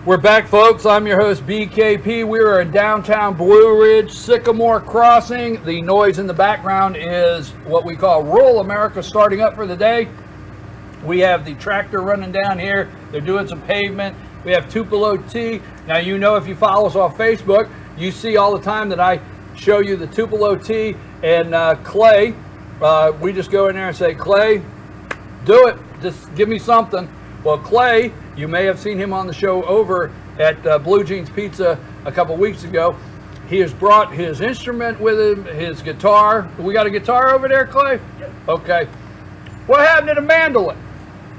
We're back, folks. I'm your host, BKP. We are in downtown Blue Ridge, Sycamore Crossing. The noise in the background is what we call rural America starting up for the day. We have the tractor running down here. They're doing some pavement. We have Tupelo Tea. Now, you know, if you follow us on Facebook, you see all the time that I show you the Tupelo Tea and Clay. We just go in there and say, Clay, do it. Just give me something. Well, Clay, you may have seen him on the show over at Blue Jeans Pizza a couple weeks ago. He has brought his instrument with him, his guitar. We got a guitar over there, Clay? Yep. Okay. What happened to the mandolin?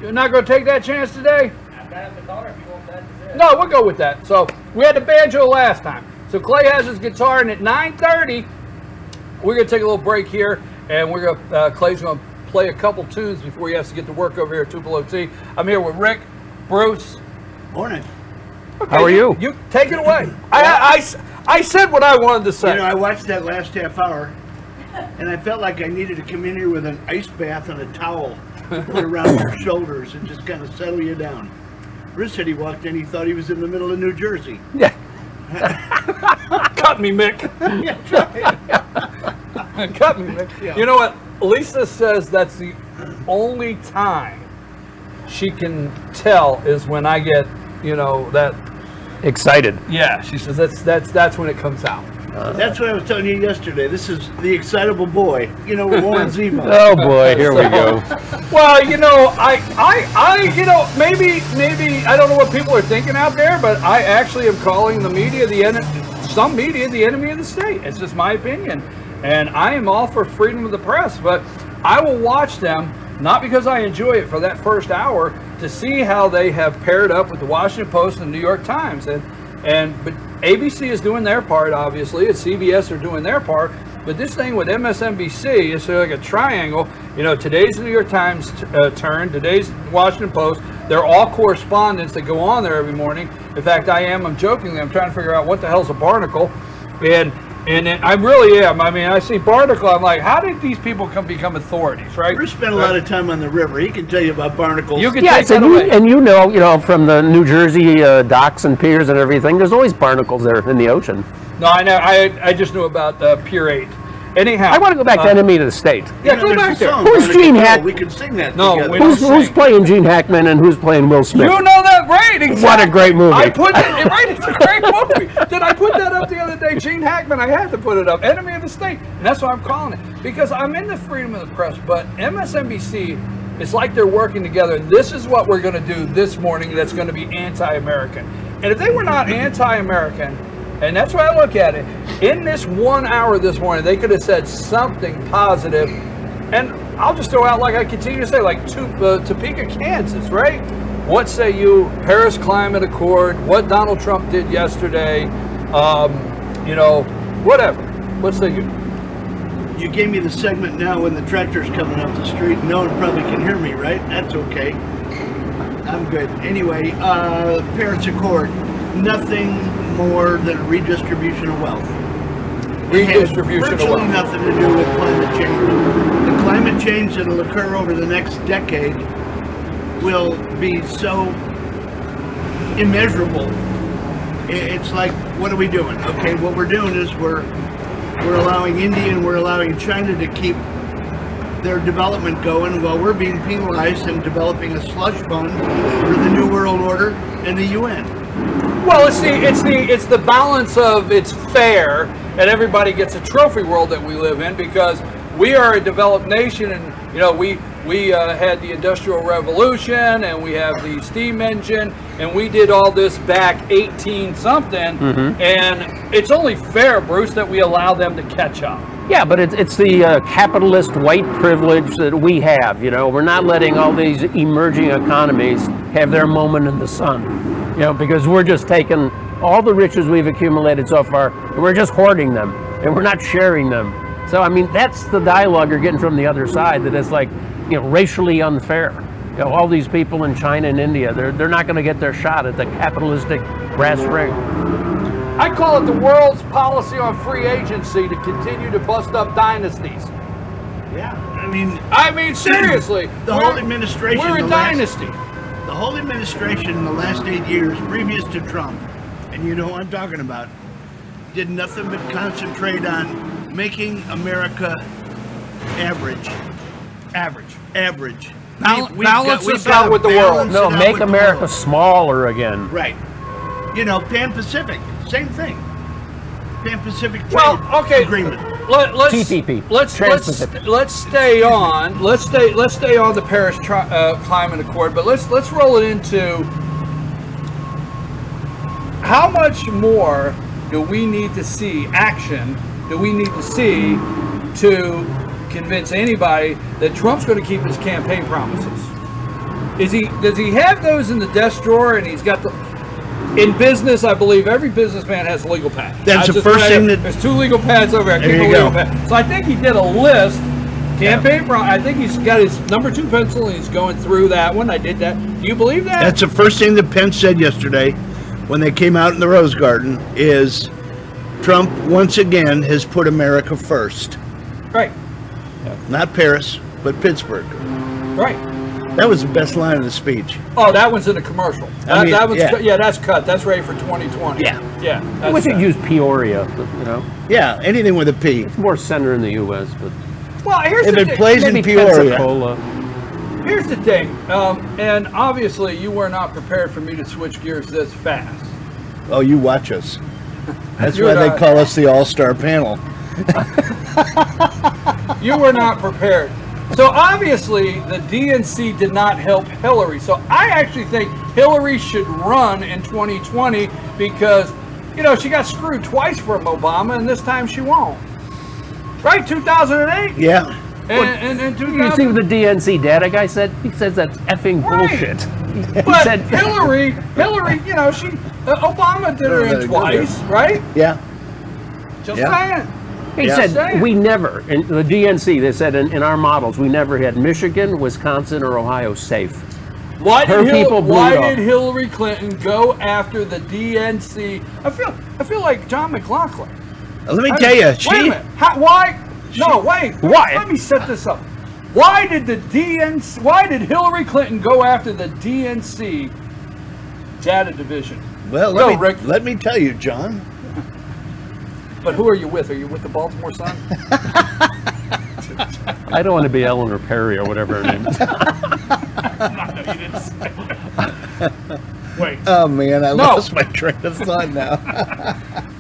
You're not going to take that chance today? I've got the guitar if you want that instead. No, we'll go with that. So we had the banjo last time. So Clay has his guitar, and at 9:30, we're going to take a little break here, and we're going to, Clay's going to play a couple tunes before he has to get to work over here at Tupelo Tea. I'm here with Rick, Bruce. Morning. Okay, how are you? You take it away. I said what I wanted to say. You know, I watched that last half hour, and I felt like I needed to come in here with an ice bath and a towel to put around your shoulders and just kind of settle you down. Bruce said he walked in, he thought he was in the middle of New Jersey. Yeah. Cut me, Mick. Cut me, Mick. Yeah. You know what? Lisa says that's the only time she can tell is when I get, you know, that Excited. Yeah, she says that's when it comes out. That's what I was telling you yesterday. This is the excitable boy. You know, Warren Zevon. Oh boy, here we go. Well, you know, you know, maybe I don't know what people are thinking out there, but I actually am calling the media some media the enemy of the state. It's just my opinion, and I am all for freedom of the press, but I will watch them not because I enjoy it for that first hour to see how they have paired up with the Washington Post and the New York Times, but ABC is doing their part, obviously, and CBS are doing their part, but this thing with MSNBC is like a triangle. You know, today's the New York Times turn, today's Washington Post. They're all correspondents that go on there every morning. In fact, I'm jokingly, I'm trying to figure out what the hell's a barnacle, and I really am. I mean, I see barnacle, I'm like, how did these people become authorities, right? Bruce spent a lot of time on the river. He can tell you about barnacles. You can Yes, take that away. and you know, from the New Jersey docks and piers and everything, there's always barnacles there in the ocean. No, I know. I just knew about Pier 8. Anyhow, I want to go back to Enemy of the State. Yeah, You know, go there's back a there. song, Who's Barnacle Gene Bill. Hack- We can sing that No, together. we don't Who's playing Gene Hackman and who's playing Will Smith? You know that right, exactly. What a great movie. I put it right, it's a great movie. Did I put that up the other day? Gene Hackman, I had to put it up. Enemy of the State. And that's why I'm calling it. Because I'm in the freedom of the press, but MSNBC, it's like they're working together. This is what we're going to do this morning that's going to be anti-American. And if they were not anti-American, and that's why I look at it, in this 1 hour this morning, they could have said something positive. And I'll just throw out, like I continue to say, like Topeka, Kansas, right? What say you? Paris Climate Accord, what Donald Trump did yesterday, you know, whatever. What say you? You gave me the segment now when the tractor's coming up the street. No one probably can hear me, right? That's okay. I'm good. Anyway, Paris Accord, nothing more than a redistribution of wealth. Redistribution of virtually wealth. nothing to do with climate change. The climate change that will occur over the next decade will be so immeasurable. It's like, what are we doing? Okay, what we're doing is we're allowing India and we're allowing China to keep their development going while we're being penalized and developing a slush fund for the New World Order and the UN. Well, it's the balance of it's fair and everybody gets a trophy world that we live in, because we are a developed nation, and you know we had the Industrial Revolution and we have the steam engine and we did all this back 18 something, and it's only fair, Bruce, that we allow them to catch up. Yeah, but it's the capitalist white privilege that we have. You know, we're not letting all these emerging economies have their moment in the sun. You know, because we're just taking all the riches we've accumulated so far, and we're just hoarding them, and we're not sharing them. So, I mean, that's the dialogue you're getting from the other side, that it's like, you know, racially unfair. You know, all these people in China and India, they're not going to get their shot at the capitalistic brass ring. I call it the world's policy on free agency to continue to bust up dynasties. Yeah, I mean seriously, the whole administration. We're a dynasty. The whole administration in the last 8 years, previous to Trump, and you know what I'm talking about, did nothing but concentrate on making America average. Balance us out with the world. No, make America smaller again. Right. You know, Pan-Pacific, same thing. Pan-Pacific trade agreement. Let's TPP. Let's stay on. Let's stay on the Paris Climate Accord, but let's roll it into how much more do we need to see action? Do we need to see to convince anybody that Trump's going to keep his campaign promises? Does he have those in the desk drawer, and he's got the? In business, I believe every businessman has a legal pad. That's the first thing there's 2 legal pads over there. There you go. So I think he did a list. Campaign I think he's got his number 2 pencil and he's going through that one. I did that. Do you believe that? That's the first thing that Pence said yesterday when they came out in the Rose Garden is Trump once again has put America first. Right. Not Paris, but Pittsburgh. Right. That was the best line of the speech. Oh, that one's in the commercial. That one's yeah. That's cut. That's ready for 2020. Yeah. We should use Peoria, you know. Yeah, anything with a P. It's more center in the U.S., but well, here's if the it thing. plays in Peoria. Here's the thing, and obviously you were not prepared for me to switch gears this fast. Oh, you watch us. That's why they call us the All-Star Panel. You were not prepared. So obviously the DNC did not help Hillary. So I actually think Hillary should run in 2020 because, you know, she got screwed twice from Obama, and this time she won't. Right, 2008? Yeah. And you see what the DNC data guy said? He says that's effing bullshit. But Hillary, you know, Obama did her in twice, right? Yeah. Just saying. He said we never, in the DNC, they said in our models, we never had Michigan, Wisconsin, or Ohio safe. Why did Hillary Clinton go after the DNC? I feel like John McLaughlin. Let me tell you, wait a minute. Why? Let me set this up. Why did Hillary Clinton go after the DNC data division? Well, let me tell you, John. But who are you with? Are you with the Baltimore Sun? I don't want to be Eleanor Perry or whatever her name is. No, you didn't say that. Wait. Oh man, I lost my train of thought now.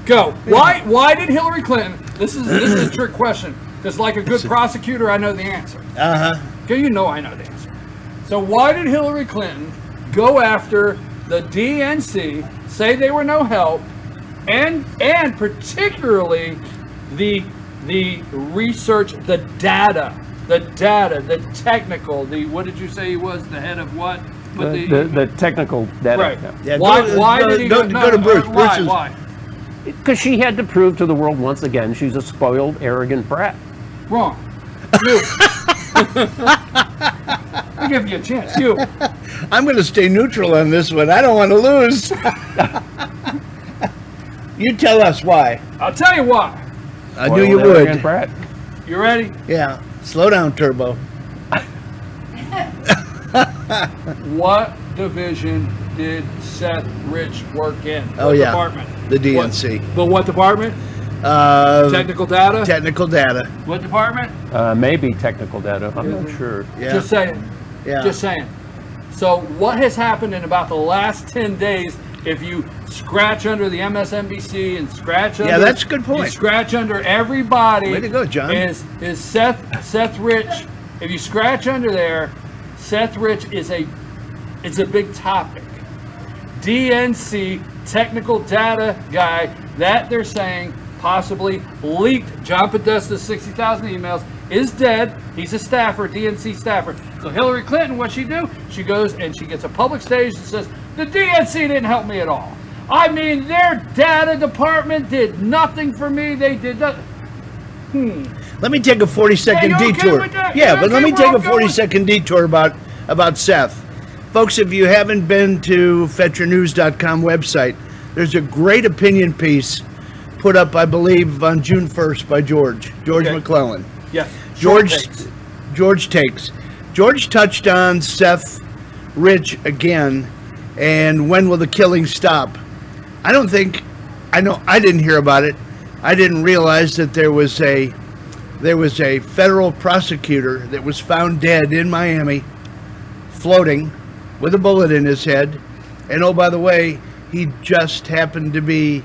Go. Why did Hillary Clinton? This is a trick question. Because like a good prosecutor, I know the answer. Okay, you know I know the answer. So why did Hillary Clinton go after the DNC, say they were no help, and particularly the research, the data, the technical, what did you say he was, the head of what? The technical data. Right. Yeah, why did he go to Bruce? Why? Because she had to prove to the world once again she's a spoiled, arrogant brat. Wrong. You. I'll give you a chance. You. I'm going to stay neutral on this one. I don't want to lose. You tell us why. I'll tell you why. I knew you would. Brat. You ready? Yeah. Slow down, Turbo. What division did Seth Rich work in? What department? The DNC. What department? Technical data? Technical data. What department? Maybe technical data. I'm not sure. Yeah. Just saying. Yeah. Just saying. So what has happened in about the last 10 days, if you scratch under the MSNBC and scratch under... Yeah, that's a good point. You scratch under everybody... Way to go, John. Is Seth Rich... If you scratch under there, Seth Rich is a big topic. DNC, technical data guy, that they're saying possibly leaked John Podesta's 60,000 emails, is dead. He's a staffer, DNC staffer. So Hillary Clinton, what'd she do? She goes and she gets a public stage and says, the DNC didn't help me at all. I mean, their data department did nothing for me. They did nothing. Let me take a 40-second detour. But let me take a 40-second detour about Seth. Folks, if you haven't been to FetcherNews.com website, there's a great opinion piece put up, I believe, on June 1st by George McClellan. Yes. George takes. George touched on Seth rich again, and when will the killing stop? I don't think, I didn't hear about it. I didn't realize that there was a federal prosecutor that was found dead in Miami, floating with a bullet in his head. And oh, by the way, he just happened to be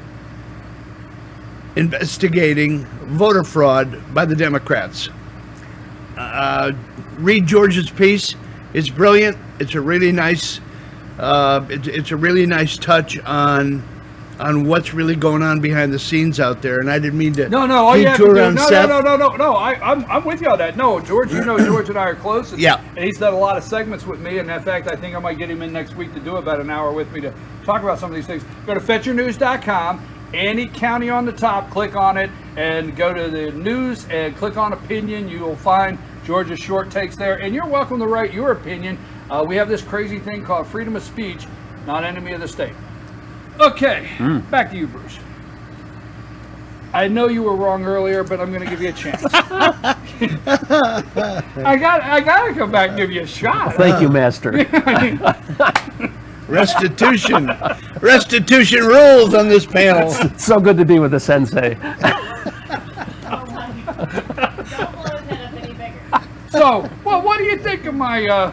investigating voter fraud by the Democrats. Read George's piece. It's brilliant. It's a really nice it's a really nice touch on what's really going on behind the scenes out there. And I didn't mean to all you have to do, around Seth. No. I'm with you on that. No, George, you know George and I are close. And, yeah. And he's done a lot of segments with me. And in fact, I think I might get him in next week to do about an hour with me to talk about some of these things. Go to fetchernews.com. Any county on the top, click on it and go to the news and click on opinion. You will find George's short takes there. And you're welcome to write your opinion. We have this crazy thing called freedom of speech, not enemy of the state. Okay, back to you, Bruce. I know you were wrong earlier, but I'm going to give you a chance. I got to come back and give you a shot. Thank you, Master. Restitution rules on this panel. It's so good to be with the sensei. So, well, what do you think of my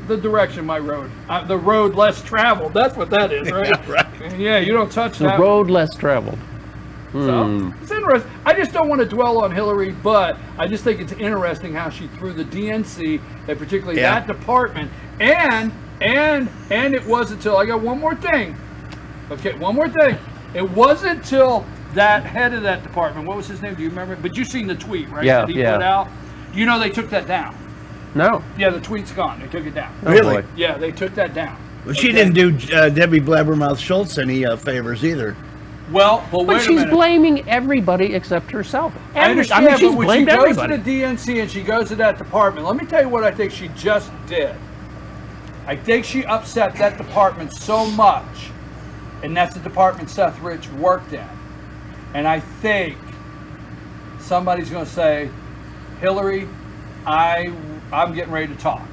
the direction of my road? The road less traveled. That's what that is, right? Yeah, right. Yeah, you don't touch The that. road less traveled. So, it's interesting. I just don't want to dwell on Hillary, but I just think it's interesting how she threw the DNC, and particularly that department, and it wasn't until, I got one more thing. Okay, one more thing. It wasn't until that head of that department, what was his name? Do you remember? But you've seen the tweet, right? Yeah, that he put out. You know they took that down. No. Yeah, the tweet's gone. They took it down. Oh, Really? boy. Yeah, they took that down. Well, she didn't do Debbie Blabbermouth Schultz any favors either. Well, but wait But a she's minute. blaming everybody except herself. I understand, she's but when she blamed goes everybody. to the DNC and she goes to that department, let me tell you what I think she just did. I think she upset that department so much, and that's the department Seth Rich worked in. And I think somebody's going to say, Hillary, I'm getting ready to talk.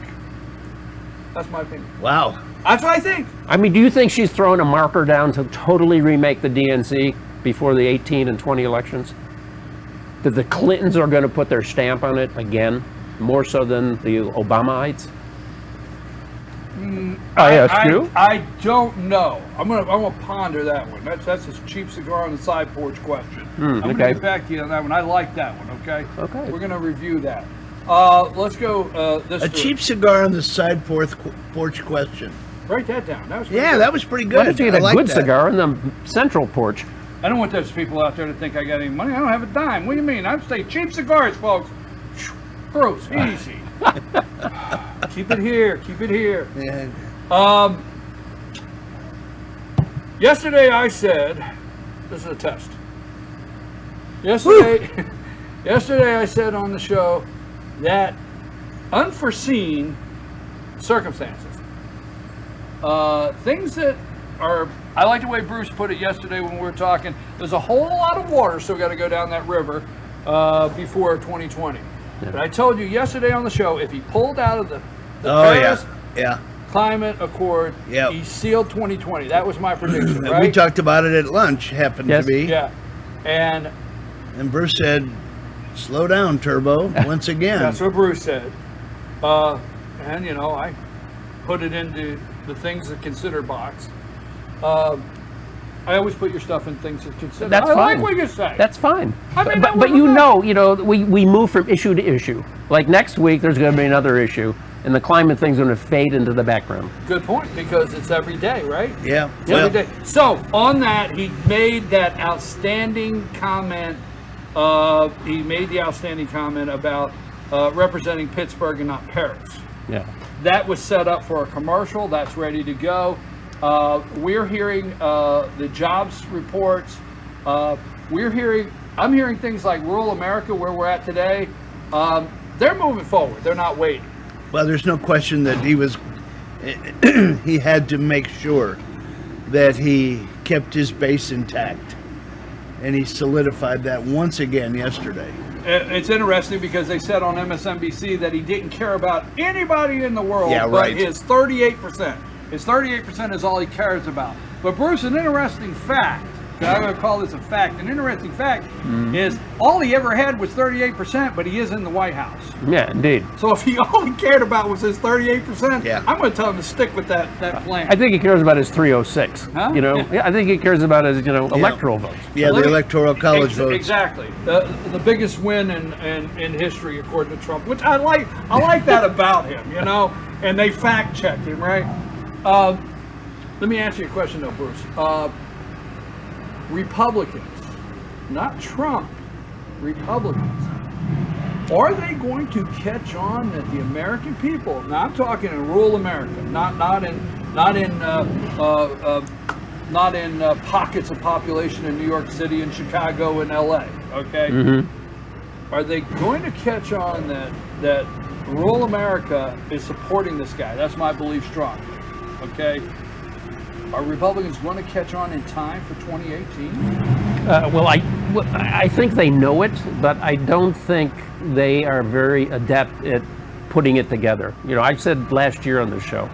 That's my opinion. Wow. That's what I think. I mean, do you think she's throwing a marker down to totally remake the DNC before the 18 and 20 elections? That the Clintons are going to put their stamp on it again, more so than the Obamaites? I ask you. I don't know. I'm gonna ponder that one. That's a cheap cigar on the side porch question. I'm gonna get back to you on that one. I like that one. Okay. Okay. We're gonna review that. Let's go. This A cheap cigar on the side porch question. Write that down. That was That was pretty good. Why don't you get a I like good that. cigar on the central porch? I don't want those people out there to think I got any money. I don't have a dime. What do you mean? I say cheap cigars, folks. Bruce, easy. Keep it here. Keep it here. Yeah. Yesterday I said, this is a test. Yesterday I said on the show that unforeseen circumstances, things that are, I like the way Bruce put it yesterday when we were talking, there's a whole lot of water still got to go down that river before 2020. Yeah. But I told you yesterday on the show, if he pulled out of the Paris Climate Accord, he sealed 2020. That was my prediction, right? We talked about it at lunch, happened to be. Yeah. And Bruce said, slow down, Turbo, once again. that's what Bruce said. And, you know, I put it into the things to consider box. I always put your stuff in things to consider. That's I fine. like what you say. That's fine. I mean, but you know, we move from issue to issue. Like next week, there's going to be another issue, and the climate thing's going to fade into the background. Good point, because it's every day, right? Yeah. It's every day. So, on that, he made that outstanding comment. He made the outstanding comment about representing Pittsburgh and not Paris. Yeah. That was set up for a commercial. That's ready to go. We're hearing the jobs reports. I'm hearing things like rural America, where we're at today. They're moving forward. They're not waiting. Well, there's no question that he had to make sure that he kept his base intact. and he solidified that once again yesterday. It's interesting because they said on MSNBC that he didn't care about anybody in the world, Yeah, right. but his 38%. His 38% is all he cares about. But Bruce, an interesting fact, I'm going to call this a fact, an interesting fact is all he ever had was 38%, but he is in the White House. Yeah, indeed. So if he all he cared about was his 38%, Yeah. I'm going to tell him to stick with that plan. I think he cares about his 306. Huh? You know, yeah, I think he cares about his, electoral votes. Yeah, the electoral college votes. Exactly. The biggest win in history, according to Trump, which I like that about him, and they fact checked him, right? Let me ask you a question though, Bruce. Republicans, not Trump, Republicans, are they going to catch on that the American people, now I'm talking in rural America, not in pockets of population in New York City and Chicago and LA, okay? Mm-hmm. Are they going to catch on that rural America is supporting this guy? That's my belief strongly, okay? Are Republicans going to catch on in time for 2018? Well, I think they know it, but I don't think they are very adept at putting it together. I said last year on the show,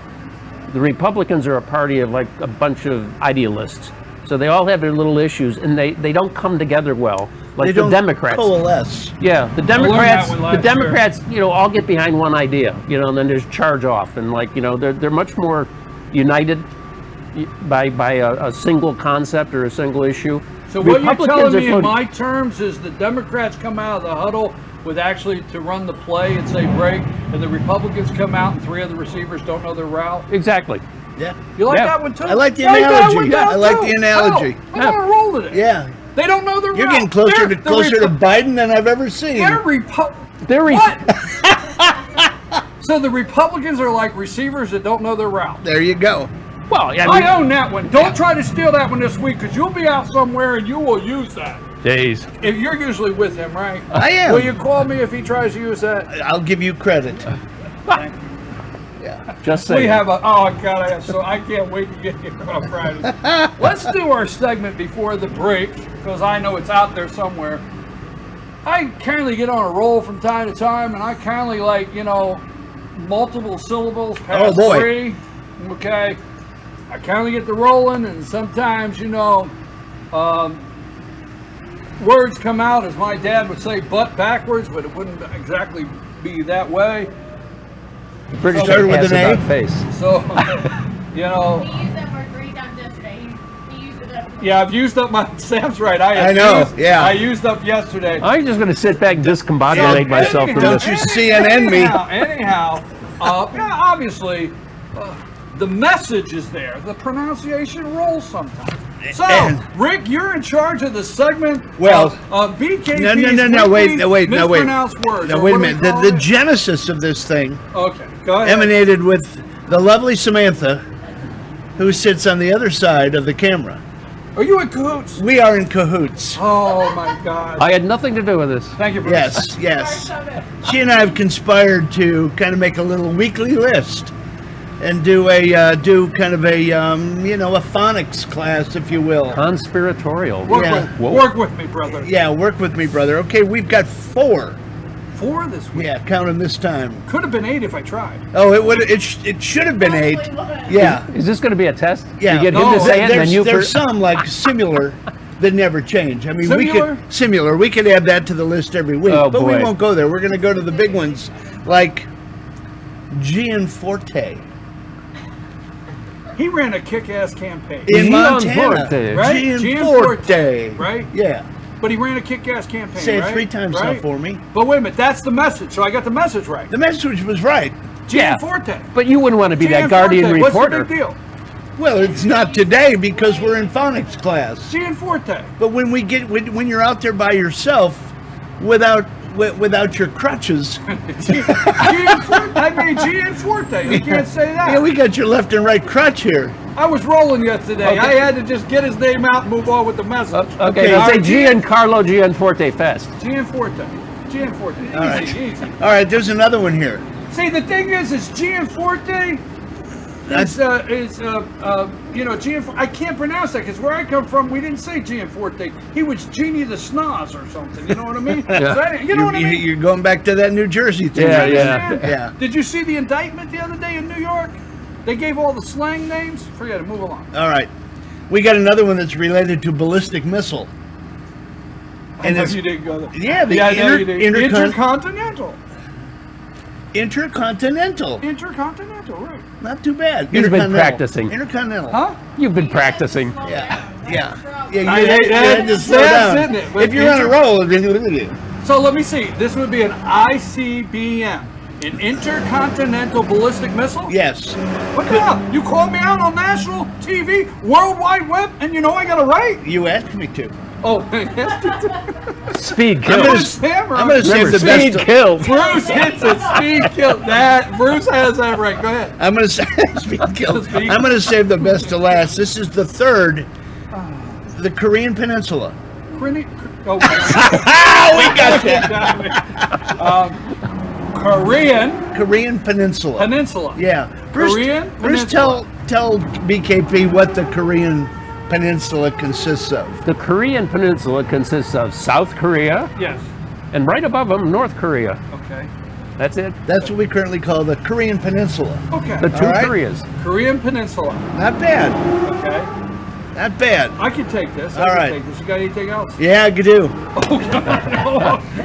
the Republicans are a party of like a bunch of idealists. So they all have their little issues, and they don't come together well, like the Democrats. Coalesce. Yeah, the Democrats, all get behind one idea, and then there's charge off, and they're much more united by a single concept or a single issue. So what you're telling me in my terms is the Democrats come out of the huddle with actually to run the play and say break, and the Republicans come out and three of the receivers don't know their route? Exactly. Yeah. You like that one too? I like the analogy. I like the analogy. I'm going to roll with it. Yeah. They don't know their route. You're getting closer to Biden than I've ever seen. So the Republicans are like receivers that don't know their route. There you go. Well, yeah, I own that one. Don't try to steal that one this week, because you'll be out somewhere and you will use that. Days. If you're usually with him, right? I am. Will you call me if he tries to use that? I'll give you credit. Thank you. Yeah. Just saying. We have I can't wait to get here on Friday. Let's do our segment before the break, because I know it's out there somewhere. I kindly get on a roll from time to time, and I kindly multiple syllables past three. Okay. I kindly get the rolling, and sometimes, words come out, as my dad would say, butt backwards, but it wouldn't exactly be that way. Pretty started with an A. Face. So, He used that word 3 times yesterday. He used it up. Yeah, I've used up my. Sam's right. I used up yesterday. I'm just going to sit back and discombobulate myself. Don't you CNN me? Anyhow, obviously. The message is there. The pronunciation rolls sometimes. So, Rick, you're in charge of the segment. Well, of BKP's mispronounced words. No, wait a minute. The genesis of this thing go ahead. emanated with the lovely Samantha, who sits on the other side of the camera. Are you in cahoots? We are in cahoots. Oh my God! I had nothing to do with this. Thank you, Bruce. Yes. She and I have conspired to kind of make a little weekly list. And do kind of a phonics class, if you will. Conspiratorial. Work with me, brother. Yeah, work with me, brother. Okay, we've got 4. 4 this week. Yeah, count them this time. Could have been 8 if I tried. Oh, it should have been 8. Yeah. Is this going to be a test? Yeah. You get him to say it, and then you. There's some like similar that never change. I mean, Similar? we could add that to the list every week, but we won't go there. We're going to go to the big ones, like Gianforte. He ran a kick-ass campaign. In Montana. Right? Gianforte. Right? Yeah. But he ran a kick-ass campaign, Say it 3 times now for me. But wait a minute, that's the message. So I got the message right. The message was right. Gianforte. But you wouldn't want to be that Guardian reporter. What's the big deal? Well, it's not today because we're in phonics class. Gianforte. But when you're out there by yourself, without your crutches. Gianforte. You can't say that. Yeah, we got your left and right crutch here. I was rolling yesterday. Okay. I had to just get his name out and move on with the message. Okay, now say Giancarlo Gianforte fast. Gianforte. All right. Easy. All right, there's another one here. See, the thing is Gianforte, Gian. I can't pronounce that because where I come from, we didn't say Gianforte. He was Genie the Snoz or something. You know what I mean? You know what I mean? You're going back to that New Jersey thing. Yeah. Did you see the indictment the other day in New York? They gave all the slang names. Forget it. Move along. All right. We got another one that's related to ballistic missile. And if you didn't go there. Yeah, the Intercontinental. Intercontinental. Intercontinental, right. Not too bad. You've been practicing. Intercontinental. Huh? You've been practicing. Yeah. Just slow down. If you're on a roll, so let me see. This would be an ICBM. An intercontinental ballistic missile? Yes. What the hell? You called me out on national TV, World Wide Web, and you know I got it right? You asked me to. Oh, Speed kills. I'm going to save the Speed best. kills. Bruce hits it. Speed kills. Bruce has that right. Go ahead. I'm going to say speed kills. I'm going to save the best to last. This is the third. The Korean Peninsula. Oh, we got that. Korean Peninsula. Yeah. Bruce, tell BKP what the Korean Peninsula consists of. The Korean Peninsula consists of South Korea. Yes. And right above them, North Korea. Okay. That's it. That's what we currently call the Korean Peninsula. Okay. The two Koreas. Korean Peninsula. Not bad. Okay. Not bad. I can take this. All right. Take this. You got anything else? Yeah, I do.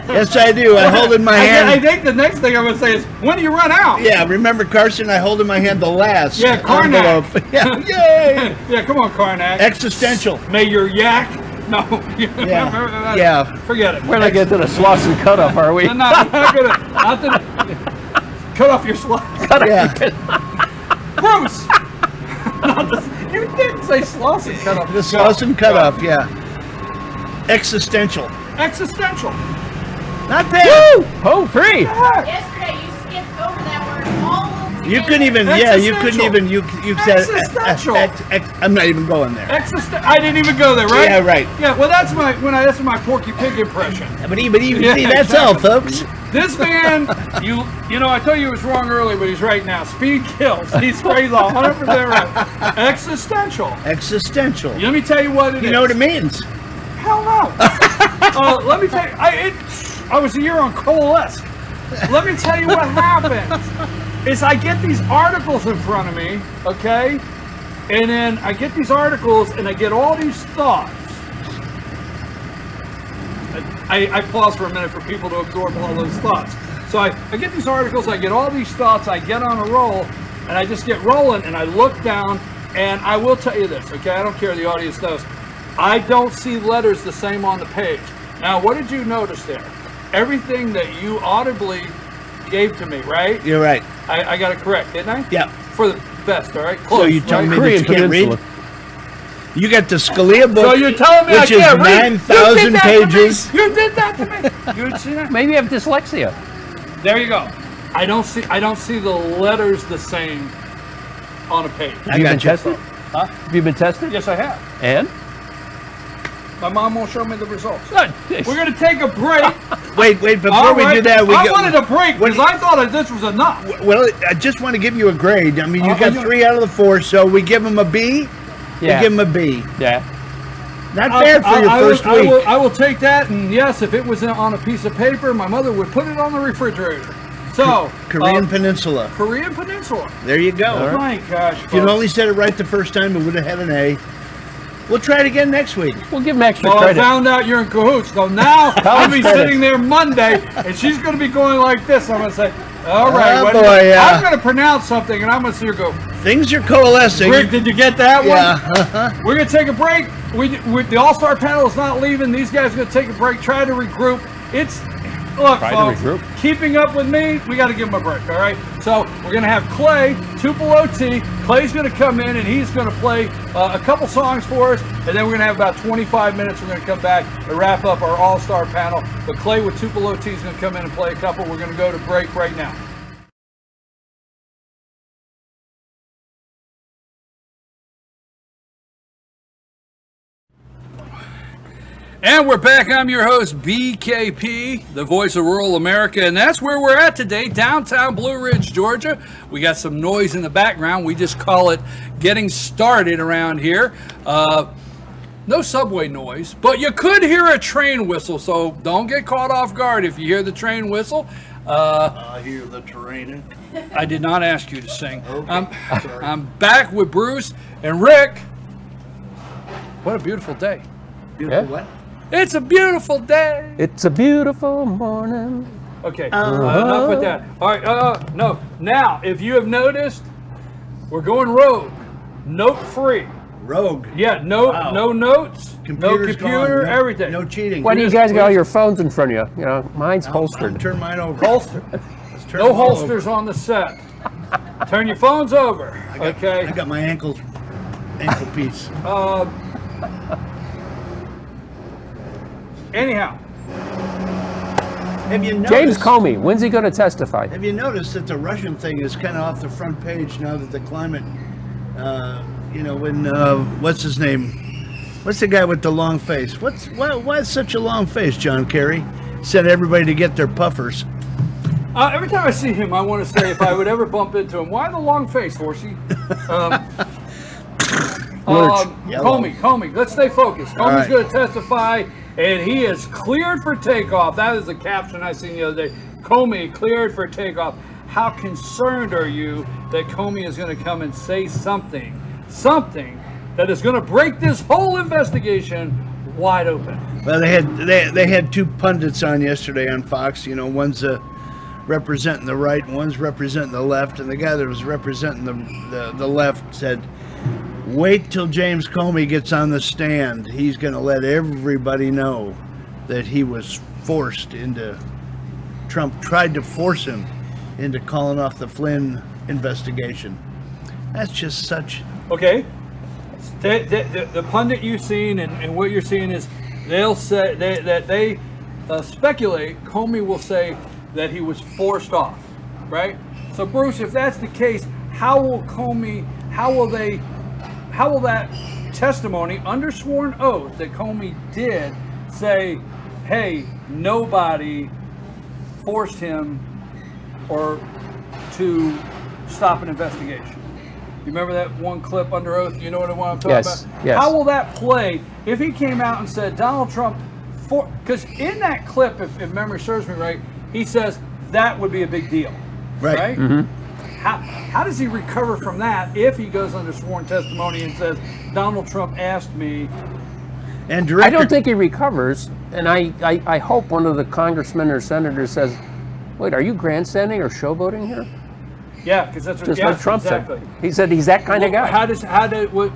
Yes, I do. I hold in my hand. I think the next thing I'm going to say is, when do you run out? Yeah, remember, Carson, I hold in my hand the last Karnak. envelope. Yeah, yay! Yeah, come on, Karnak. Existential. May your yak. No. Yeah. Forget it. We're not getting to the Slauson cutoff, are we? Not gonna. Cut off your slot. Bruce! You didn't say Slauson cutoff. The Slauson cutoff, yeah. Existential. Not bad. Woo! Oh, free. Yesterday you skipped over that word all of You couldn't even, you said existential. I'm not even going there. I didn't even go there, right? Yeah, right. Yeah, well, that's my Porky Pig impression. But see, that's all, folks. This man, you know, I told you he was wrong earlier, but he's right now. Speed kills. He's 100% right. Existential. Let me tell you what it is. You know what it means? Hell no. Let me tell you, I was a year on Coalesce. Let me tell you what happens. Is I get these articles in front of me, okay? And then I get these articles and I get all these thoughts. I pause for a minute for people to absorb all those thoughts. So I get these articles, I get all these thoughts, I get on a roll, and I just get rolling, and I look down, and I will tell you this, okay? I don't care, the audience knows. I don't see letters the same on the page. Now, what did you notice there? Everything that you audibly gave to me, right? You're right. I got it correct, didn't I? Yeah. For the best, all right? Close, so you tell me Korean that you can't Peninsula. read? You got the Scalia book, so you're telling me which I can't is 9,000 pages. You did that to me. You see that? Maybe you have dyslexia. There you go. I don't see the letters the same on a page. Have you been tested? Huh? Have you been tested? Yes, I have. And? My mom won't show me the results. Good. We're going to take a break. Wait, before we do that, I wanted a break because I thought that this was enough. Well, I just want to give you a grade. I mean, you got 3 out of the 4, so we give them a B. Yeah. We give them a B. Yeah. Not bad for your first week. I will take that, and yes, if it was on a piece of paper, my mother would put it on the refrigerator. So, Korean Peninsula. Korean Peninsula. There you go. Oh my gosh. If you'd only said it right the first time, it would have had an A. We'll try it again next week. We'll give him extra credit. credit. I found out you're in cahoots. So now I'll be sitting there Monday, and she's going to be going like this. I'm going to say, all right, I'm going to pronounce something, and I'm going to see her go. Things are coalescing. Rick, did you get that one? Yeah. We're going to take a break. The All-Star panel is not leaving. These guys are going to take a break, try to regroup. Look, folks, keeping up with me, we got to give them a break, all right? So we're going to have Clay, Tupelo T. Clay's going to come in, and he's going to play a couple songs for us, and then we're going to have about 25 minutes. We're going to come back and wrap up our All-Star panel. But Clay with Tupelo T is going to come in and play a couple. We're going to go to break right now. And we're back. I'm your host, BKP, the voice of rural America, and that's where we're at today, downtown Blue Ridge, Georgia. We got some noise in the background. We just call it getting started around here. No subway noise, but you could hear a train whistle, so don't get caught off guard if you hear the train whistle. I hear the train. I did not ask you to sing. Okay. I'm back with Bruce and Rick. What a beautiful day. Beautiful Yeah. what? It's a beautiful day. It's a beautiful morning. Okay, enough with that. All right, no. Now, if you have noticed, we're going rogue, note-free. Rogue. Yeah, no, Wow. no notes, Computer's no computer, gone. everything. No cheating. Why do you guys got all your phones in front of you? You know, mine's holstered. Turn mine over. Holster. Let's turn No them all holsters on the set. Turn your phones over. over. Okay. I got my ankle piece. Anyhow, Have you noticed? James Comey, when's he going to testify? Have you noticed that the Russian thing is kind of off the front page now that the climate, when what's his name? What's the guy with the long face? Why such a long face? John Kerry said everybody to get their puffers. every time I see him, I want to say if I would ever bump into him, why the long face, horsey? Comey, let's stay focused. Comey's right. going to testify, and he is cleared for takeoff. That is the caption I seen the other day. Comey cleared for takeoff. How concerned are you that Comey is going to come and say something that is going to break this whole investigation wide open? Well, they had two pundits on yesterday on Fox. You know, one's representing the right, and one's representing the left, and the guy that was representing the left said, "Wait till James Comey gets on the stand. He's going to let everybody know that he was forced into. Trump tried to force him into calling off the Flynn investigation." That's just such. Okay. The pundit you've seen and what you're seeing is they'll say that they speculate Comey will say that he was forced off, right? So Bruce, if that's the case, how will that testimony under sworn oath that Comey did say, hey, nobody forced him or to stop an investigation? You remember that one clip under oath? You know what I'm talking about? Yes. How will that play if he came out and said Donald Trump, because in that clip, if memory serves me right, he says that would be a big deal, right? Mm-hmm. How does he recover from that if he goes under sworn testimony and says Donald Trump asked me? And Director, I don't think he recovers, and I hope one of the congressmen or senators says, wait, are you grandstanding or showboating here? Yeah, because that's what Just like Trump exactly. said. He said he's that kind of guy.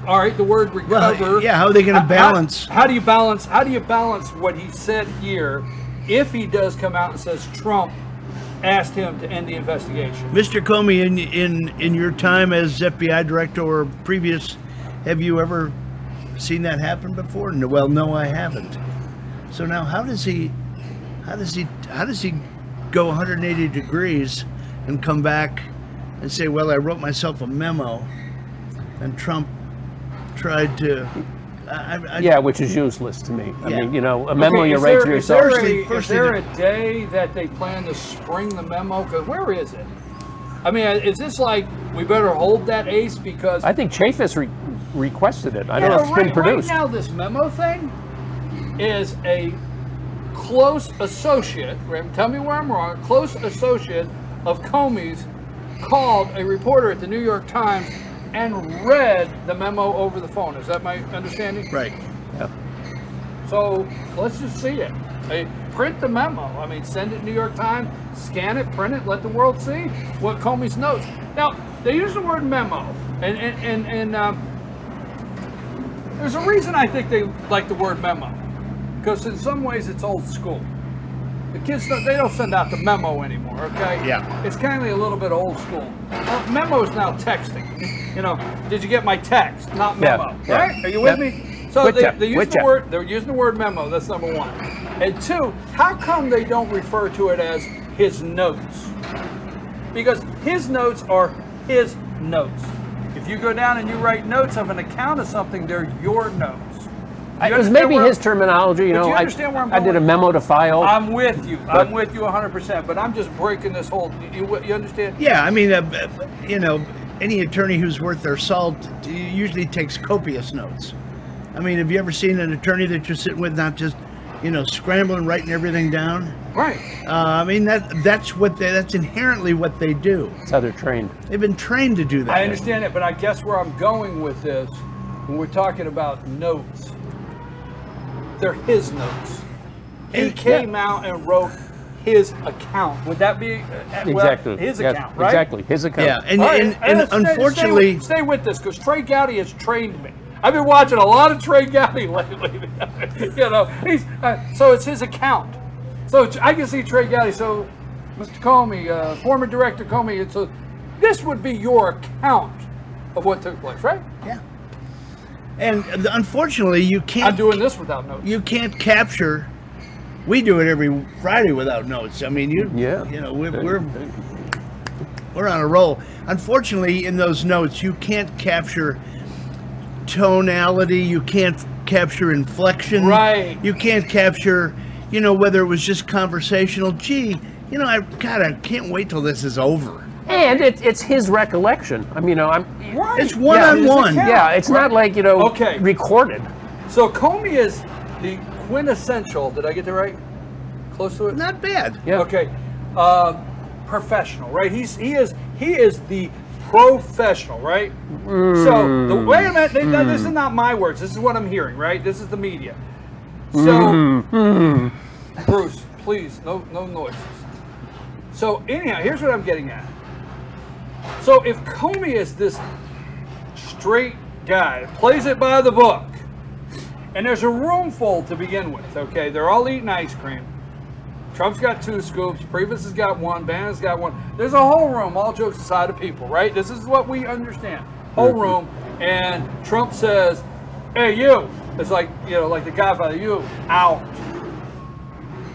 All right, the word recover. well, yeah, how are they going to balance? How do you balance what he said here if he does come out and says Trump asked him to end the investigation? Mr. Comey, in your time as FBI director or previous, have you ever seen that happen before? No, well, no, I haven't. So now, how does he go 180 degrees and come back and say, well, I wrote myself a memo, and Trump tried to. Yeah, which is useless to me. I Yeah. mean, you know, a memo you is write to there- yourself. Is there a day that they plan to spring the memo? Because where is it? I mean, is this like we better hold that ace because I think Chafis requested it. I don't know if it's been produced. Right now, this memo thing is a close associate. Tell me where I'm wrong. A close associate of Comey's called a reporter at the New York Times and read the memo over the phone. Is that my understanding? Right. Yeah. So let's just see it. Hey, print the memo. I mean, send it to New York Times, scan it, print it, let the world see what Comey's notes. Now, they use the word memo, and there's a reason I think they like the word memo, because in some ways it's old school. The kids, they don't send out the memo anymore, okay? Yeah. It's kind of a little bit old school. Memo is now texting. You know, did you get my text? Not memo, Yeah. right? Are you with Yeah. me? So With ya. they use With the ya. word. They're using the word memo. That's number one. And two, how come they don't refer to it as his notes? Because his notes are his notes. If you go down and you write notes of an account of something, they're your notes. It was maybe his terminology, you know. you understand where I'm I did a going? memo to file. I'm with you. I'm with you 100%. But I'm just breaking this whole. You understand? Yeah, I mean, you know, any attorney who's worth their salt usually takes copious notes. I mean, have you ever seen an attorney that you're sitting with not just, you know, scrambling, writing everything down? Right. I mean, that's inherently what they do. That's how they're trained. They've been trained to do that. I understand it, but I guess where I'm going with this, when we're talking about notes, they're his notes. He came out and wrote his account. Would that be Exactly. his Yes, account, right? Exactly, his account. Yeah, and, All right, and stay- unfortunately, stay with this, because Trey Gowdy has trained me. I've been watching a lot of Trey Gowdy lately. You know, so it's his account. So I can see Trey Gowdy. So, Mr. Comey, former Director Comey, so this would be your account of what took place, right? yeah. And unfortunately, you can't. I'm doing this without notes. You can't capture. We do it every Friday without notes. I mean, you know, we're on a roll. Unfortunately, in those notes, you can't capture tonality. You can't capture inflection. Right. You can't capture, you know, whether it was just conversational. Gee, you know, I can't wait till this is over. And it's his recollection. I mean, you know, Right. It's one-on-one. yeah, it's not like, you know, Okay. recorded. So Comey is the quintessential. Did I get that right? Close to it. Not bad. Yeah. Okay. Professional, right? He is the professional, right? So wait a minute. This is not my words. This is what I'm hearing, right? This is the media. So Bruce, please, no noises. So anyhow, here's what I'm getting at. So if Comey is this straight guy, plays it by the book, and there's a room full to begin with, okay? They're all eating ice cream. Trump's got 2 scoops, Priebus has got 1, Bannock's got 1. There's a whole room, all jokes aside, of people, right? This is what we understand. Whole room, and Trump says, hey, you. It's like, you know, like the Godfather, you, out.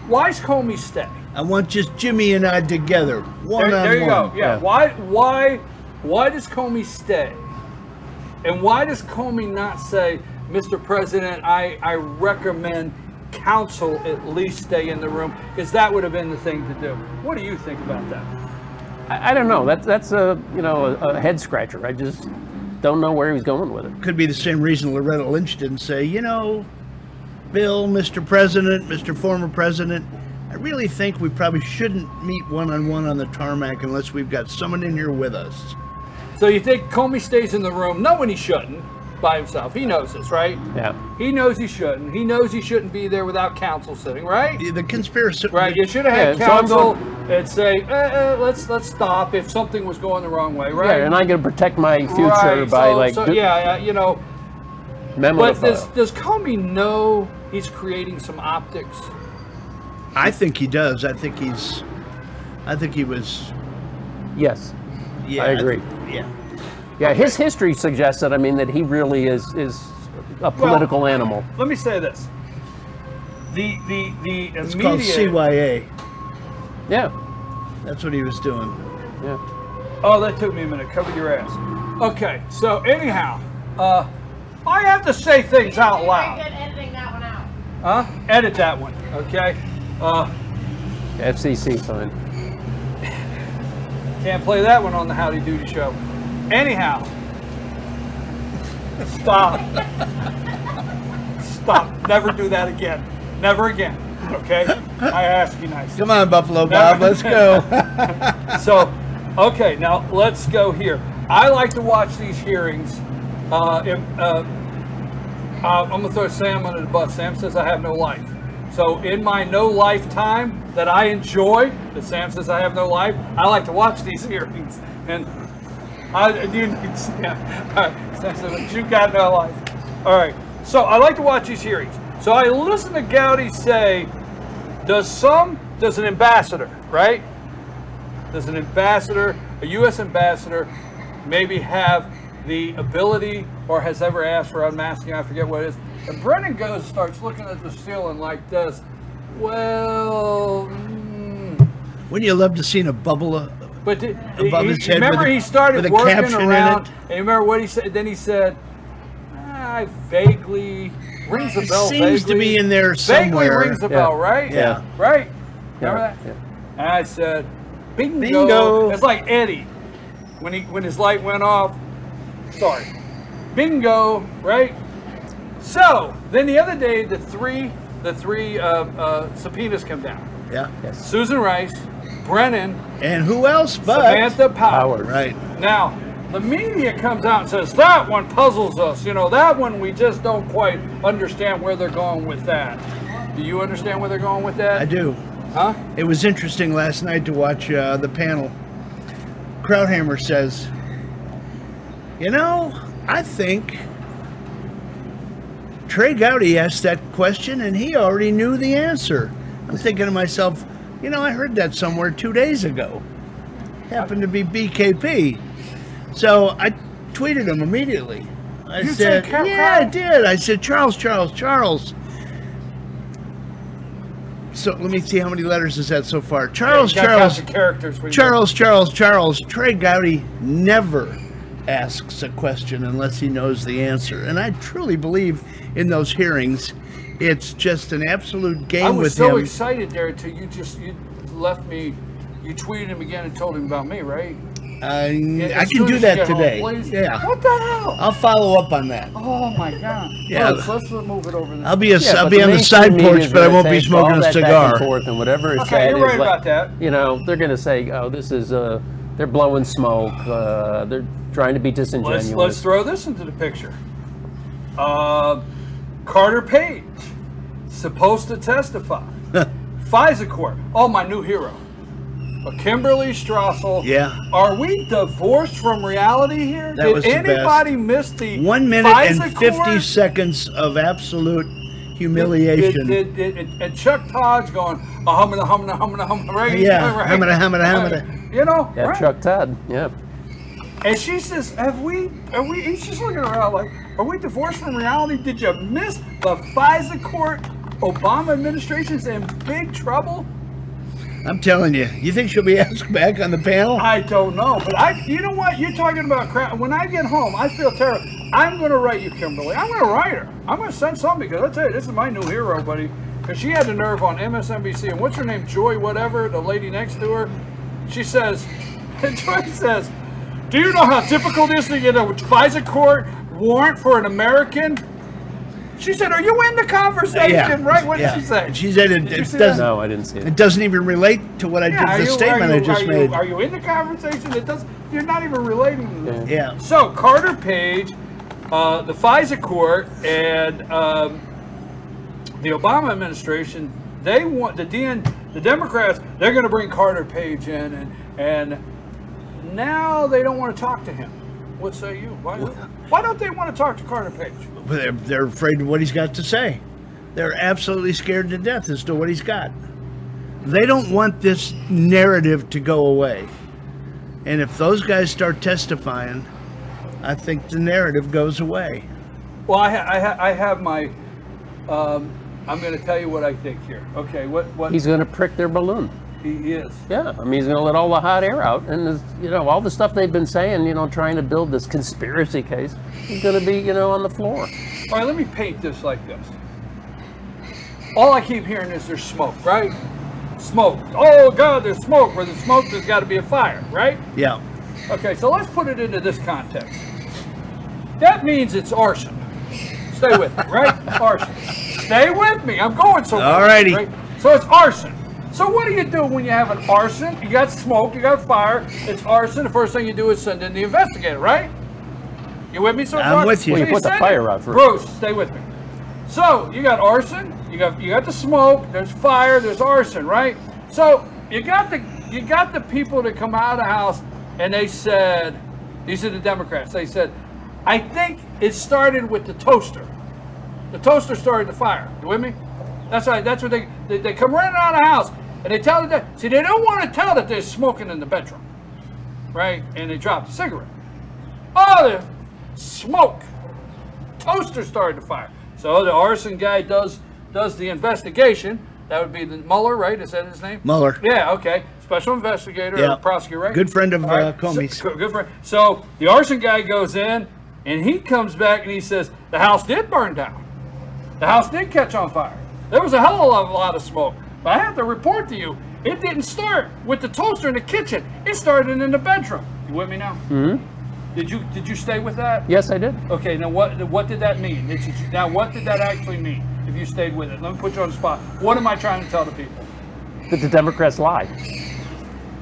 Why's Comey stay? I want just Jimmy and I together, one-on-one. There you go. Yeah. Yeah. Why does Comey stay? And why does Comey not say, Mr. President, I recommend counsel at least stay in the room, because that would have been the thing to do. What do you think about that? I don't know. That's a, you know, a head scratcher. I just don't know where he's going with it. Could be the same reason Loretta Lynch didn't say, you know, Bill, Mr. President, Mr. Former President, I really think we probably shouldn't meet one-on-one on the tarmac unless we've got someone in here with us. So you think Comey stays in the room, knowing he shouldn't, by himself. He knows this, right? Yeah. He knows he shouldn't. He knows he shouldn't be there without counsel sitting, right? The conspiracy. Right. You should have had Yeah, so I'm counsel and say, let's stop if something was going the wrong way, right? Yeah, and I'm going to protect my future Right, by you know. memo to But file. does Comey know he's creating some optics? I think he does. I think he was. Yes. Yeah, I agree. Yeah. Yeah, his history suggests that, I mean, that he really is a political animal. Let me say this. The It's called immediate. CYA. Yeah. That's what he was doing. Yeah. Oh, that took me a minute. Cover your ass. Okay, so anyhow, I have to say things out Very loud. good editing that one out. Huh? Edit that one, okay? FCC fine. Can't play that one on the Howdy Doody show. Anyhow, stop. Stop. Never do that again. Never again. Okay? I ask you nicely. Come on, Buffalo Bob, let's go. So, okay, now let's go here. I like to watch these hearings. I'm going to throw Sam under the bus. Sam says I have no life. So in my no life time that I enjoy, that Sam says I have no life, I like to watch these hearings. And Sam, all right, Sam says, you got no life. All right, so I like to watch these hearings. So I listen to Gowdy say, does an ambassador, right? Does an ambassador, a U.S. ambassador, maybe have the ability or has ever asked for unmasking? I forget what it is. And Brennan goes, starts looking at the ceiling like this. Well, Wouldn't you love to see a bubble but above his head? remember, he started with a working caption around. in it? And you remember what he said? Then he said, I vaguely rings a It bell. seems to be in there somewhere. Vaguely rings a bell, right? Yeah. Right? Remember that? Yeah. And I said, bingo. Bingo. It's like Eddie when his light went off. Sorry. Bingo, right? So then the other day, the three subpoenas come down. Yeah. Yes. Susan Rice, Brennan, And who else but Samantha Powers. Right. Now, the media comes out and says, that one puzzles us. You know, that one we just don't quite understand where they're going with that. Do you understand where they're going with that? I do. Huh? It was interesting last night to watch the panel. Krauthammer says, you know, I think Trey Gowdy asked that question and he already knew the answer. I'm thinking to myself, you know, I heard that somewhere 2 days ago. Happened to be BKP. So I tweeted him immediately. I You said, said yeah, I did. I said, Charles. So let me see how many letters is that so far. Charles. Characters. Charles. Trey Gowdy never asks a question unless he knows the answer. And I truly believe in those hearings, it's just an absolute game with him. I was so excited there until you left me. You tweeted him again and told him about me, right? I can do that today. Yeah. What the hell? I'll follow up on that. Oh my God. Yeah. Let's move it over. I'll be on the side porch, but I won't be smoking a cigar. Back and forth and whatever is Okay, said you're right is like, about that. you know, they're going to say, oh, this is they're blowing smoke. They're trying to be disingenuous. Let's throw this into the picture. Carter Page, supposed to testify. FISA court. Oh, my new hero. Kimberly Strassel. Yeah. Are we divorced from reality here? That was the Did anybody miss the 1 minute FISA and 50 court? seconds of absolute humiliation. And Chuck Todd's going, humana, right? Yeah, Right. humana. You know? Yeah, right. Chuck Todd. Yeah. And she says, are we, he's just looking around like, are we divorced from reality? Did you miss the FISA court? Obama administration's in big trouble? I'm telling you. You think she'll be asked back on the panel? I don't know, but you know what? You're talking about crap. When I get home, I feel terrible. I'm going to write you, Kimberly. I'm going to write her. I'm going to send something because I'll tell you, this is my new hero, buddy. Because she had the nerve on MSNBC, and what's her name? Joy whatever, the lady next to her. She says, Joy says, do you know how difficult it is to get a FISA court warrant for an American? She said, are you in the conversation? Yeah. Right? What did she say? She said it doesn't. No, I didn't see it. It doesn't even relate to what I did. The statement I just made. Are you in the conversation? It does. You're not even relating to this. Yeah. So Carter Page, the FISA court, and the Obama administration, they want the Democrats. They're going to bring Carter Page in, and now they don't want to talk to him. What say you? Why don't they want to talk to Carter Page? They're afraid of what he's got to say. They're absolutely scared to death as to what he's got. They don't want this narrative to go away. And if those guys start testifying, I think the narrative goes away. Well, I have my. I'm going to tell you what I think here. Okay, what He's going to prick their balloon. he is. Yeah, I mean, he's going to let all the hot air out, and all the stuff they've been saying, trying to build this conspiracy case, is going to be, on the floor. All right, let me paint this like this. All I keep hearing is there's smoke, right? Smoke. Oh God, there's smoke. Where there's smoke, there's got to be a fire, right? Yeah. Okay, so let's put it into this context. That means it's arson. Stay with me, right? Arson. Stay with me. I'm going somewhere. All righty. Right? So it's arson. So what do you do when you have an arson? You got smoke, you got fire, it's arson. The first thing you do is send in the investigator, right? You with me so far? I'm with you. Well, you put the fire out first. Bruce, stay with me. So you got arson, you got the smoke, there's fire, there's arson, right? So you got the people that come out of the house and they said, these are the Democrats, they said, I think it started with the toaster. The toaster started the fire. You with me? That's right. That's what they come running out of the house and they tell the see they don't want to tell that they're smoking in the bedroom, right? And they drop the cigarette. Oh, there's smoke. Toaster started the fire. So the arson guy does the investigation. That would be the Mueller, right? Is that his name? Mueller. Yeah. Okay. Special investigator, Yeah. or prosecutor, right? Good friend of Right. Comey's. So, good friend. So the arson guy goes in and he comes back and he says the house did burn down. The house did catch on fire. There was a hell of a lot of smoke. But I have to report to you, it didn't start with the toaster in the kitchen. It started in the bedroom. You with me now? Mm-hmm. Did you stay with that? Yes, I did. Okay, now what did that mean? Now what did that actually mean if you stayed with it? Let me put you on the spot. What am I trying to tell the people? That the Democrats lied.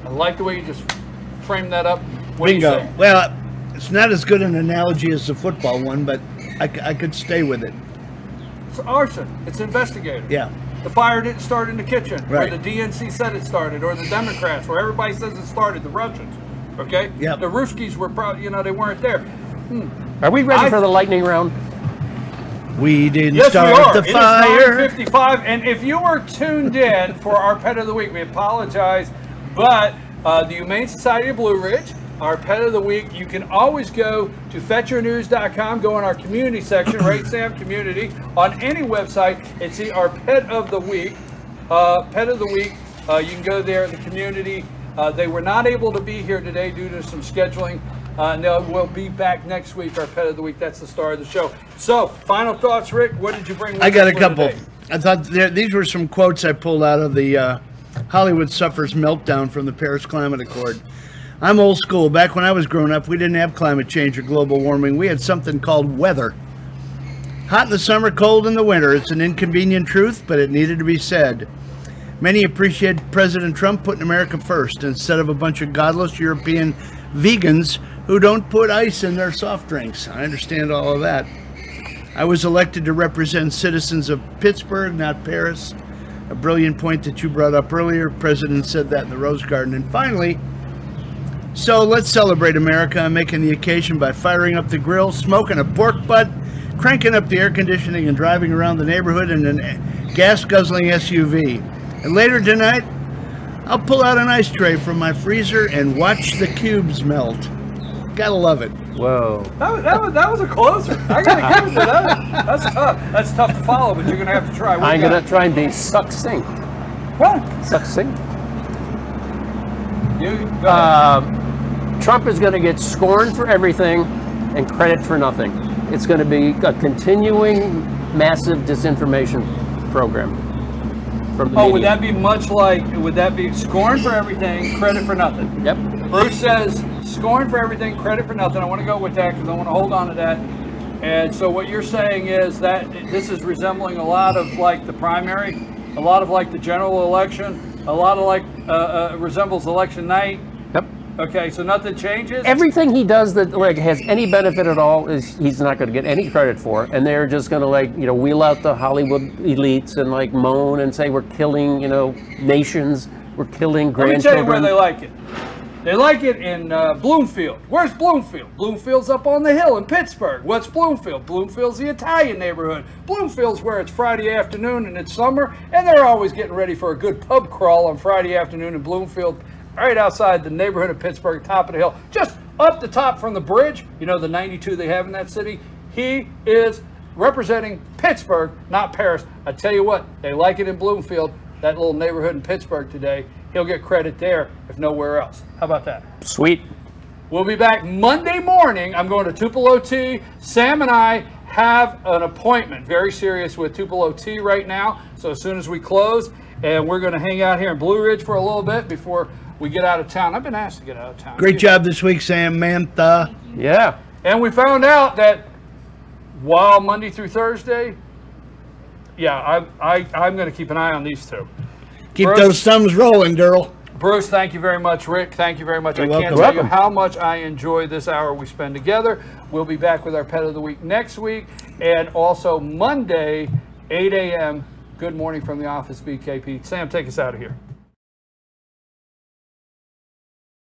I like the way you just framed that up. What do you Bingo. say? Well, it's not as good an analogy as the football one, but I could stay with it. It's arson. It's investigated. Yeah. The fire didn't start in the kitchen, Right. where the DNC said it started, or the Democrats, where everybody says it started, the Russians. Okay? Yep. The Ruskies were probably, they weren't there. Are we ready for the lightning round? We didn't Yes, we start are. the fire. It is 9:55, and if you were tuned in for our Pet of the Week, we apologize, but the Humane Society of Blue Ridge, our Pet of the Week, you can always go to fetchyournews.com, go in our community section, right, Sam, community, on any website, and see our Pet of the Week. Pet of the Week, you can go there in the community. They were not able to be here today due to some scheduling. No, we'll be back next week, our Pet of the Week. That's the star of the show. So, final thoughts, Rick. What did you bring with I got us a for couple. today? I thought these were some quotes I pulled out of the Hollywood Suffers Meltdown from the Paris Climate Accord. I'm old school. Back when I was growing up, we didn't have climate change or global warming. We had something called weather. Hot in the summer, cold in the winter. It's an inconvenient truth, but it needed to be said. Many appreciate President Trump putting America first instead of a bunch of godless European vegans who don't put ice in their soft drinks. I understand all of that. I was elected to represent citizens of Pittsburgh, not Paris. A brilliant point that you brought up earlier. President said that in the Rose Garden. And finally, so let's celebrate America and making the occasion by firing up the grill, smoking a pork butt, cranking up the air conditioning, and driving around the neighborhood in a gas-guzzling SUV. And later tonight, I'll pull out an ice tray from my freezer and watch the cubes melt. Gotta love it. Whoa. That was a closer. I gotta give it to that. That's tough. That's tough to follow, but you're gonna have to try. What I'm you going got? to try and be succinct. What? Succinct. You go ahead. Trump is going to get scorned for everything and credit for nothing. It's going to be a continuing massive disinformation program from the media. Would that be much like, would that be scorn for everything, credit for nothing? Yep. Bruce says scorn for everything, credit for nothing. I want to go with that because I want to hold on to that. And so what you're saying is that this is resembling a lot of like the primary, a lot of like the general election, a lot of like resembles election night. Yep. Okay, so nothing changes? Everything he does that like has any benefit at all is he's not going to get any credit for, and they're just going to like wheel out the Hollywood elites and like moan and say we're killing nations, we're killing grandchildren. Let me tell you where they like it. They like it in Bloomfield. Where's Bloomfield? Bloomfield's up on the hill in Pittsburgh. What's Bloomfield? Bloomfield's the Italian neighborhood. Bloomfield's where it's Friday afternoon and it's summer, and they're always getting ready for a good pub crawl on Friday afternoon in Bloomfield, right outside the neighborhood of Pittsburgh, top of the hill, just up the top from the bridge, the 92 they have in that city. He is representing Pittsburgh, not Paris. I tell you what, they like it in Bloomfield, that little neighborhood in Pittsburgh today. He'll get credit there, if nowhere else. How about that? Sweet. We'll be back Monday morning. I'm going to Tupelo Tea. Sam and I have an appointment, very serious, with Tupelo Tea right now. So as soon as we close, and we're going to hang out here in Blue Ridge for a little bit before we get out of town. I've been asked to get out of town. Great job this week, Sam Mantha. Yeah. And we found out that while Monday through Thursday, yeah, I'm going to keep an eye on these two. Keep Bruce, those thumbs rolling, Durrell. Bruce, thank you very much. Rick, thank you very much. You're I can't welcome. tell you how much I enjoy this hour we spend together. We'll be back with our Pet of the Week next week. And also Monday, 8 a.m. Good morning from the office, BKP. Sam, take us out of here.